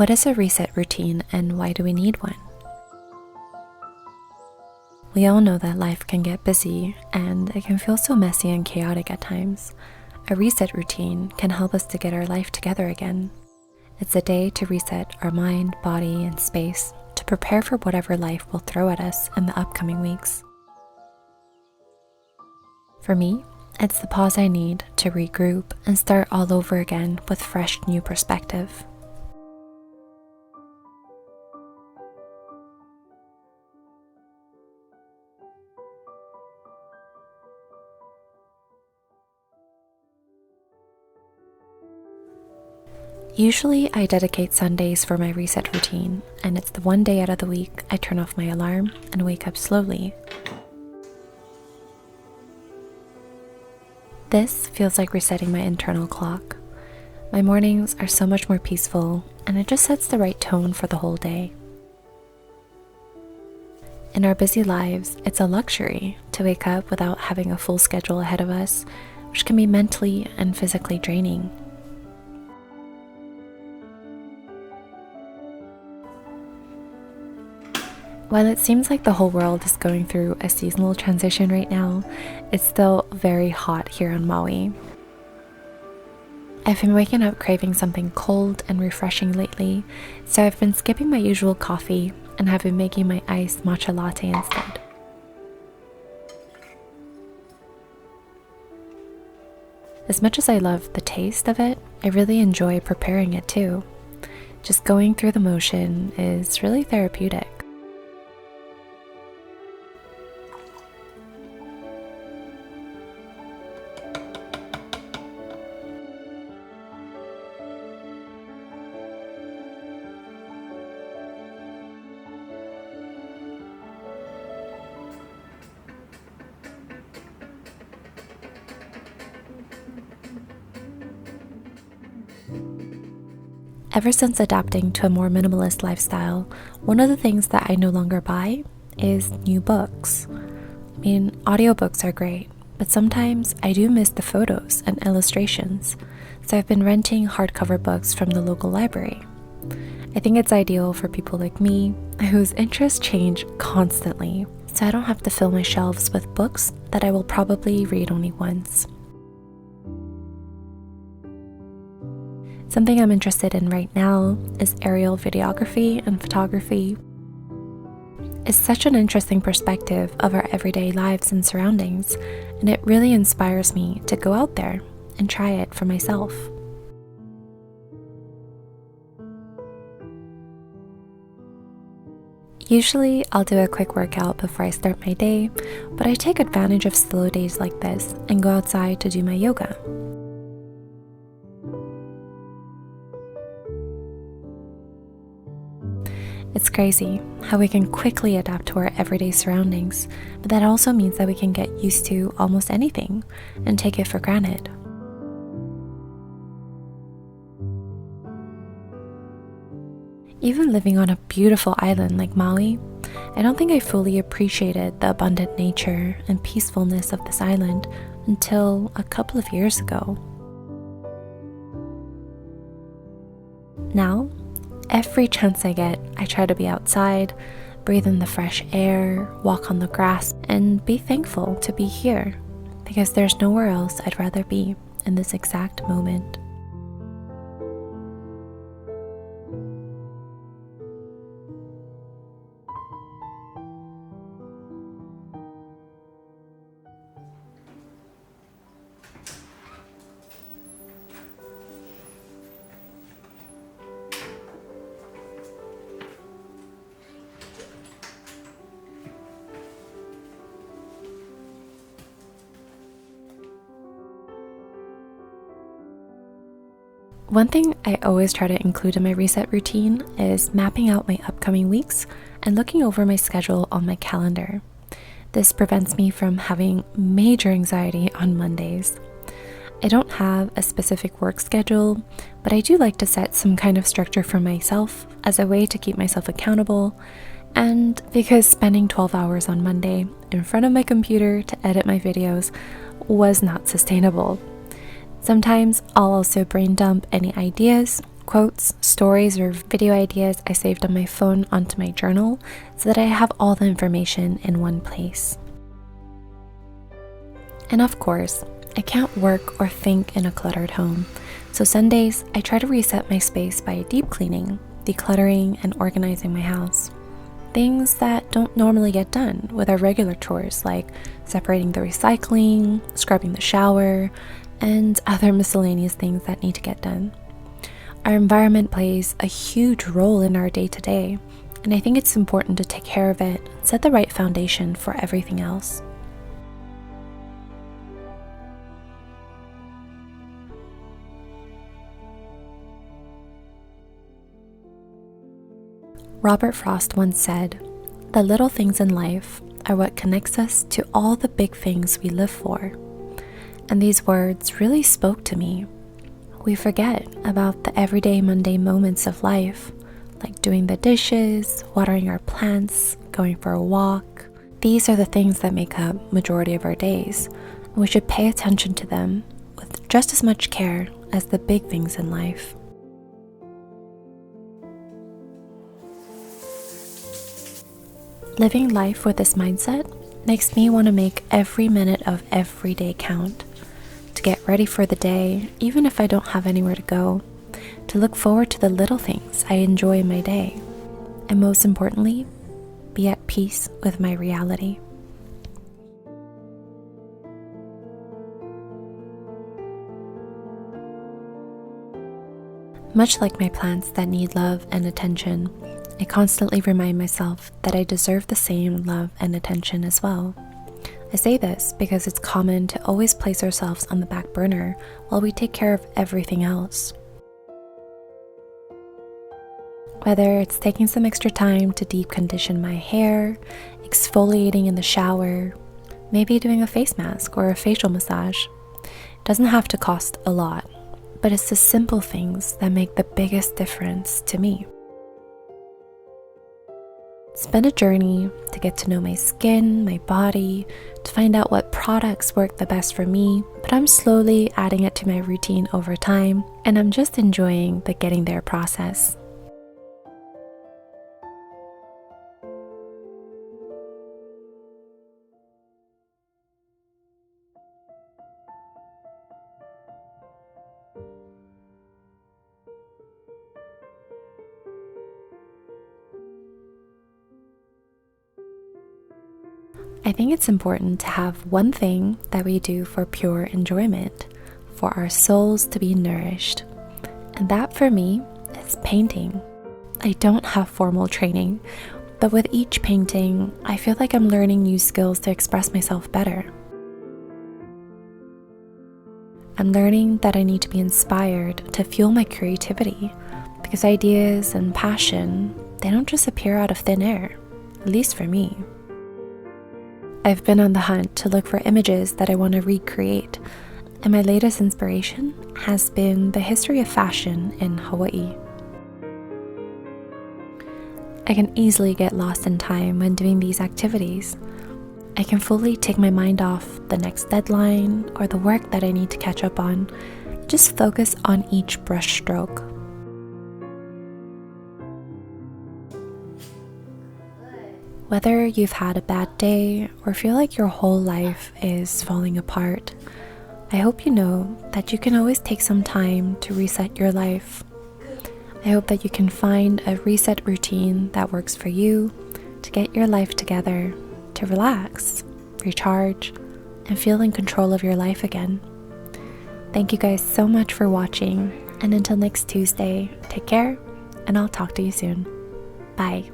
What is a reset routine and why do we need one? We all know that life can get busy and it can feel so messy and chaotic at times. A reset routine can help us to get our life together again. It's a day to reset our mind, body, and space to prepare for whatever life will throw at us in the upcoming weeks. For me, it's the pause I need to regroup and start all over again with fresh new perspective. Usually, I dedicate Sundays for my reset routine, and it's the one day out of the week I turn off my alarm and wake up slowly. This feels like resetting my internal clock. My mornings are so much more peaceful, and it just sets the right tone for the whole day. In our busy lives, it's a luxury to wake up without having a full schedule ahead of us, which can be mentally and physically draining. While it seems like the whole world is going through a seasonal transition right now, it's still very hot here on Maui. I've been waking up craving something cold and refreshing lately, so I've been skipping my usual coffee and have been making my iced matcha latte instead. As much as I love the taste of it, I really enjoy preparing it too. Just going through the motion is really therapeutic. Ever since adapting to a more minimalist lifestyle, one of the things that I no longer buy is new books. I mean, audiobooks are great, but sometimes I do miss the photos and illustrations, so I've been renting hardcover books from the local library. I think it's ideal for people like me, whose interests change constantly, so I don't have to fill my shelves with books that I will probably read only once. Something I'm interested in right now is aerial videography and photography. It's such an interesting perspective of our everyday lives and surroundings, and it really inspires me to go out there and try it for myself. Usually, I'll do a quick workout before I start my day, but I take advantage of slow days like this and go outside to do my yoga. It's crazy how we can quickly adapt to our everyday surroundings, but that also means that we can get used to almost anything and take it for granted. Even living on a beautiful island like Maui, I don't think I fully appreciated the abundant nature and peacefulness of this island until a couple of years ago. Now, every chance I get, I try to be outside, breathe in the fresh air, walk on the grass, and be thankful to be here, because there's nowhere else I'd rather be in this exact moment. One thing I always try to include in my reset routine is mapping out my upcoming weeks and looking over my schedule on my calendar. This prevents me from having major anxiety on Mondays. I don't have a specific work schedule, but I do like to set some kind of structure for myself as a way to keep myself accountable, and because spending 12 hours on Monday in front of my computer to edit my videos was not sustainable. Sometimes I'll also brain dump any ideas, quotes, stories, or video ideas I saved on my phone onto my journal so that I have all the information in one place. And of course, I can't work or think in a cluttered home, so Sundays I try to reset my space by deep cleaning, decluttering, and organizing my house. Things that don't normally get done with our regular chores like separating the recycling, scrubbing the shower, and other miscellaneous things that need to get done. Our environment plays a huge role in our day-to-day, and I think it's important to take care of it and set the right foundation for everything else. Robert Frost once said, "The little things in life are what connects us to all the big things we live for." And these words really spoke to me. We forget about the everyday mundane moments of life, like doing the dishes, watering our plants, going for a walk. These are the things that make up majority of our days, and we should pay attention to them with just as much care as the big things in life. Living life with this mindset makes me want to make every minute of every day count, to get ready for the day, even if I don't have anywhere to go, to look forward to the little things I enjoy in my day, and most importantly, be at peace with my reality. Much like my plants that need love and attention, I constantly remind myself that I deserve the same love and attention as well. I say this because it's common to always place ourselves on the back burner while we take care of everything else. Whether it's taking some extra time to deep condition my hair, exfoliating in the shower, maybe doing a face mask or a facial massage, it doesn't have to cost a lot, but it's the simple things that make the biggest difference to me. It's been a journey to get to know my skin, my body, to find out what products work the best for me, but I'm slowly adding it to my routine over time, and I'm just enjoying the getting there process. I think it's important to have one thing that we do for pure enjoyment, for our souls to be nourished. And that for me is painting. I don't have formal training, but with each painting, I feel like I'm learning new skills to express myself better. I'm learning that I need to be inspired to fuel my creativity, because ideas and passion, they don't just appear out of thin air, at least for me. I've been on the hunt to look for images that I want to recreate, and my latest inspiration has been the history of fashion in Hawaii. I can easily get lost in time when doing these activities. I can fully take my mind off the next deadline or the work that I need to catch up on, just focus on each brush stroke. Whether you've had a bad day or feel like your whole life is falling apart, I hope you know that you can always take some time to reset your life. I hope that you can find a reset routine that works for you to get your life together, to relax, recharge, and feel in control of your life again. Thank you guys so much for watching, and until next Tuesday, take care, and I'll talk to you soon. Bye.